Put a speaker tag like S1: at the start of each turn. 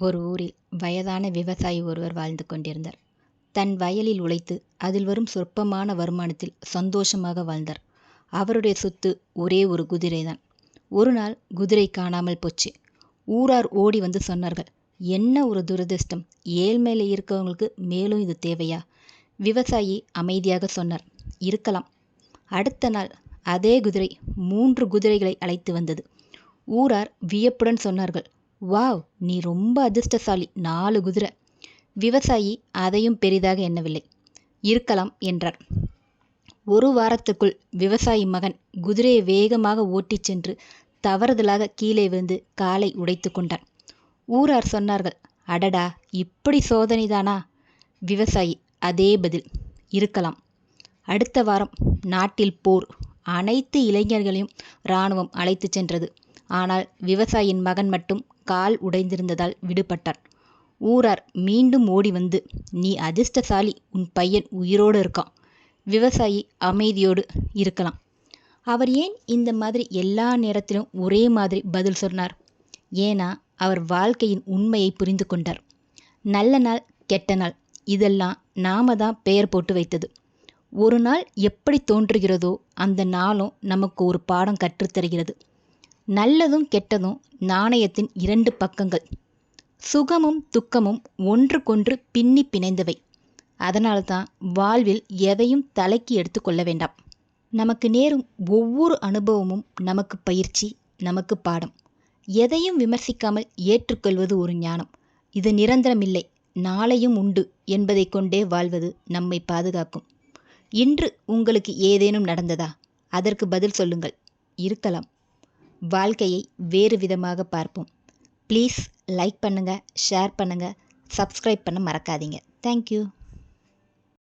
S1: ஒரு ஊரில் வயதான விவசாயி ஒருவர் வாழ்ந்து கொண்டிருந்தார். தன் வயலில் உழைத்து அதில் வரும் சொற்பமான வருமானத்தில் சந்தோஷமாக வாழ்ந்தார். அவருடைய சொத்து ஒரே ஒரு குதிரைதான். ஒரு நாள் குதிரை காணாமல் போச்சு. ஊரார் ஓடி வந்து சொன்னார்கள், என்ன ஒரு துரதிர்ஷ்டம், ஏழ்மையில இருக்கவங்களுக்கு மேலும் இது தேவையா? விவசாயி அமைதியாக சொன்னார், இருக்கலாம். அடுத்த நாள் அதே குதிரை 3 குதிரைகளை அழைத்து வந்தது. ஊரார் வியப்புடன் சொன்னார்கள், வாவ், நீ ரொம்ப அதிர்ஷ்டசாலி, 4 குதிரை. விவசாயி அதையும் பெரிதாக எண்ணவில்லை. இருக்கலாம் என்றார். ஒரு வாரத்துக்குள் விவசாயி மகன் குதிரையை வேகமாக ஓட்டிச் சென்று தவறுதலாக கீழே விழுந்து காலை உடைத்து கொண்டான். ஊரார் சொன்னார்கள், அடடா, இப்படி சோதனைதானா? விவசாயி அதே பதில், இருக்கலாம். அடுத்த வாரம் நாட்டில் போர். அனைத்து இளைஞர்களையும் இராணுவம் அழைத்து சென்றது. ஆனால் விவசாயியின் மகன் மட்டும் கால் உடைந்திருந்ததால் விடுபட்டான். ஊரார் மீண்டும் ஓடி வந்து, நீ அதிர்ஷ்டசாலி, உன் பையன் உயிரோடு இருக்கான். விவசாயி அமைதியோடு, இருக்கலாம். அவர் ஏன் இந்த மாதிரி எல்லா நேரத்திலும் ஒரே மாதிரி பதில் சொன்னார்? ஏன்னா அவர் வாழ்க்கையின் உண்மையை புரிந்து கொண்டார். நல்ல நாள், கெட்ட நாள், இதெல்லாம் நாம தான் பெயர் போட்டு வைத்தது. ஒரு நாள் எப்படி தோன்றுகிறதோ அந்த நாளும் நமக்கு ஒரு பாடம் கற்றுத்தருகிறது. நல்லதும் கெட்டதும் நாணயத்தின் 2 பக்கங்கள். சுகமும் துக்கமும் ஒன்றுக்கொன்று பின்னி பிணைந்தவை. அதனால்தான் வாழ்வில் எதையும் தலைக்கு எடுத்து கொள்ள வேண்டாம். நமக்கு நேரும் ஒவ்வொரு அனுபவமும் நமக்கு பயிற்சி, நமக்கு பாடம். எதையும் விமர்சிக்காமல் ஏற்றுக்கொள்வது ஒரு ஞானம். இது நிரந்தரமில்லை, நாளையும் உண்டு என்பதை கொண்டே வாழ்வது நம்மை பாதுகாக்கும். இன்று உங்களுக்கு ஏதேனும் நடந்ததா? அதற்கு பதில் சொல்லுங்கள், இருக்கலாம். வாழ்க்கையை வேறு விதமாக பார்ப்போம். ப்ளீஸ் லைக் பண்ணுங்கள், ஷேர் பண்ணுங்கள், சப்ஸ்கிரைப் பண்ண மறக்காதீங்க. தேங்க்யூ.